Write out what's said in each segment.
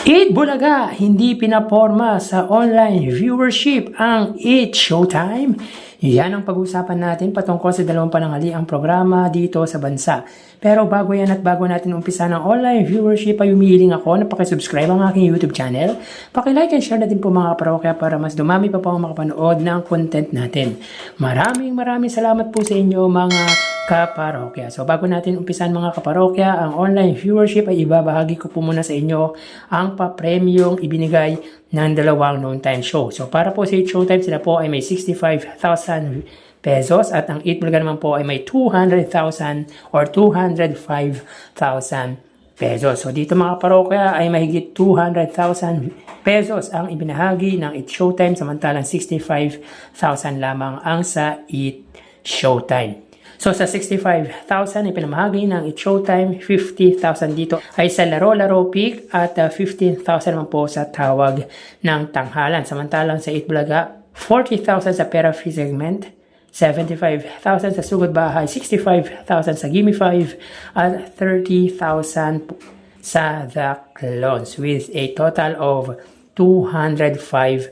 Eat Bulaga, hindi pinaporma sa online viewership ang Eat Showtime. Yan ang pag-uusapan natin patungkol sa dalawang pananghaliang programa dito sa bansa. Pero bago yan at bago natin umpisa ng online viewership ay humihiling ako na pakisubscribe ang aking YouTube channel. Pakilike and share natin po mga kaparokya para mas dumami pa po ang makapanood ng content natin. Maraming salamat po sa inyo mga kaparokya. So bago natin umpisan mga kaparokya, ang online viewership ay ibabahagi ko po muna sa inyo ang pa-premium ibinigay ng dalawang noon time show. So para po sa Eat Showtime, sila po ay may 65,000 pesos at ang Eat Bulaga naman po ay may 200,000 or 205,000 pesos. So dito mga parokya ay mahigit 200,000 pesos ang ibinahagi ng Eat Showtime, samantalang 65,000 lamang ang sa Eat Showtime. So sa 65,000 ipinamahagi ng Eat Showtime, 50,000 dito ay sa laro-laro peak at 15,000 naman po sa tawag ng tanghalan. Samantalang sa Eat Bulaga, 40,000 sa pera free segment, 75,000 sa sugod bahay, 65,000 sa Gimme 5 at 30,000 sa The Clones with a total of 205,000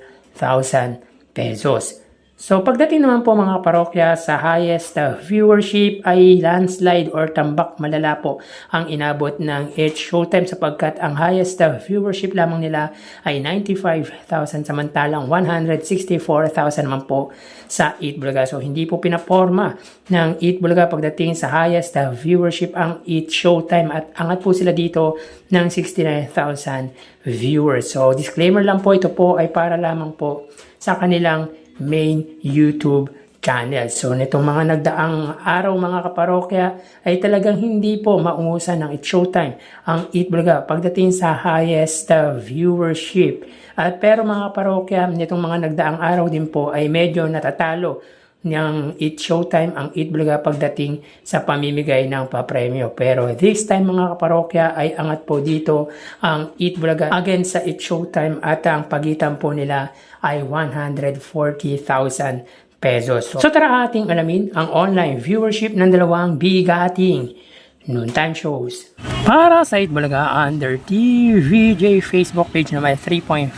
pesos. So pagdating naman po mga parokya sa highest viewership ay landslide or tambak malala po ang inabot ng Eat Showtime sapagkat ang highest viewership lamang nila ay 95,000 samantalang 164,000 naman po sa Eat Bulaga. So hindi po pinaporma ng Eat Bulaga pagdating sa highest viewership ang Eat Showtime at angat po sila dito ng 69,000 viewers. So disclaimer lang po, ito po ay para lamang po sa kanilang main YouTube channel. So nitong mga nagdaang araw mga kaparokya ay talagang hindi po maungusan ng Eat Showtime ang Eat Bulaga pagdating sa highest viewership. At pero mga kaparokya, nitong mga nagdaang araw din po ay medyo natatalo ng Eat Showtime ang Eat Bulaga pagdating sa pamimigay ng papremyo. Pero this time mga kaparokya ay angat po dito ang Eat Bulaga against sa Eat Showtime at ang pagitan po nila ay 140,000 pesos. So tara ating alamin ang online viewership ng dalawang bigating noontime shows. Para sa Eat Bulaga under TVJ Facebook page na may 3.5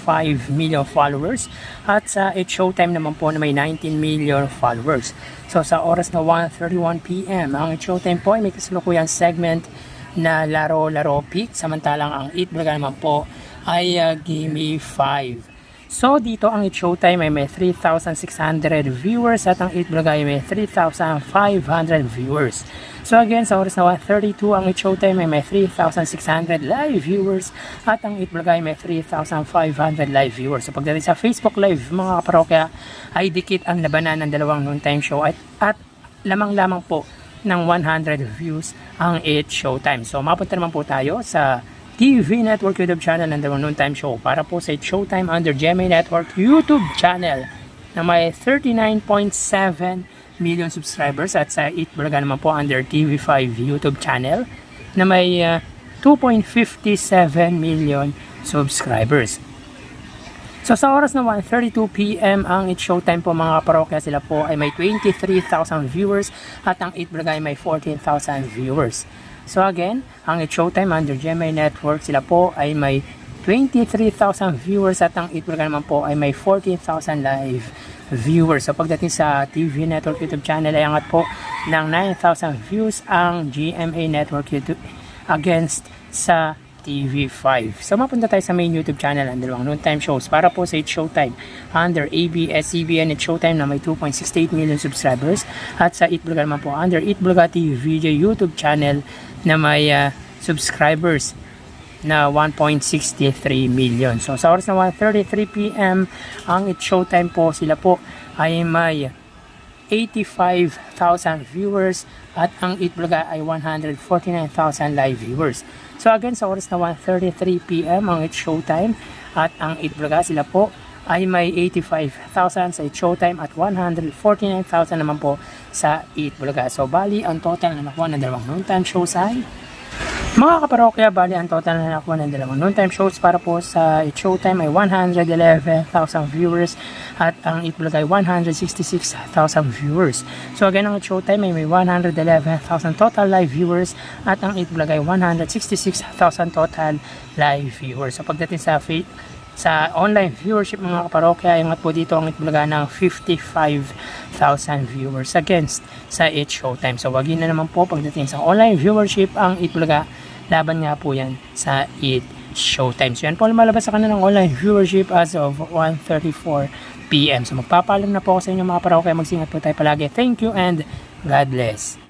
million followers at sa Eat Showtime naman po na may 19 million followers. So sa oras na 1:31 PM ang Eat Showtime po ay may kasalukuyang segment na laro-laro peak samantalang ang Eat Bulaga naman po ay Gimme 5. So dito ang Eat Showtime ay may 3,600 viewers at ang Eat Bulaga ay may 3,500 viewers. So again, sa oras na 1:32 ang Eat Showtime ay may 3,600 live viewers at ang Eat Bulaga ay may 3,500 live viewers. So pagdating sa Facebook Live mga kaparokya ay dikit ang labanan ng dalawang noontime show at lamang-lamang po ng 100 views ang Eat Showtime. So mapunta naman po tayo sa TV Network YouTube channel ng dalawang noontime show para po sa Eat Showtime under GMA Network YouTube channel na may 39.7 million subscribers at sa Eat Bulaga naman po under TV5 YouTube channel na may 2.57 million subscribers. So sa oras na 1:32 PM ang Eat Showtime po mga kaparokya, sila po ay may 23,000 viewers at ang Eat Bulaga ay may 14,000 viewers. So again, ang Eat Showtime under GMA Network, sila po ay may 23,000 viewers at ang Eat Bulaga naman po ay may 14,000 live viewers. So pagdating sa TV Network YouTube channel ay angat po ng 9,000 views ang GMA Network YouTube against sa TV5. So mapunta tayo sa main YouTube channel ng dalawang noontime shows para po sa Eat Showtime under ABS-CBN Eat Showtime na may 2.68 million subscribers at sa Eat Bulaga naman po under Eat Bulaga TVJ YouTube channel na may subscribers na 1.63 million. So sa oras na 1:33 PM ang Eat Showtime po, sila po ay may 85,000 viewers at ang Eat Bulaga ay 149,000 live viewers. So again, sa oras na 1:33 PM ang Eat Showtime at ang Eat Bulaga, sila po ay may 85,000 sa Eat Showtime at 149,000 naman po sa Eat Bulaga. So bali, ang total na nakuha ng dalawang noontime shows ay Mga kaparokya, bali ang total na nakuha ng dalawang noontime shows para po sa It Showtime ay 111,000 viewers at ang It Vlog ay 166,000 viewers. So again, ang It Showtime ay may 111,000 total live viewers at ang It Vlog ay 166,000 total live viewers. So pagdating sa online viewership mga kaparokya, ingat po dito ang It Vlog ng 55,000 viewers against sa It Showtime. So wag na naman po pagdating sa online viewership ang It Vlog, laban nga po yan sa It Showtime. So yan po lumalabas sa kanilang online viewership as of 1:34 PM. So magpapaalam na po ako sa inyo mga kaparokya, magsingat po tayo palagi. Thank you and God bless.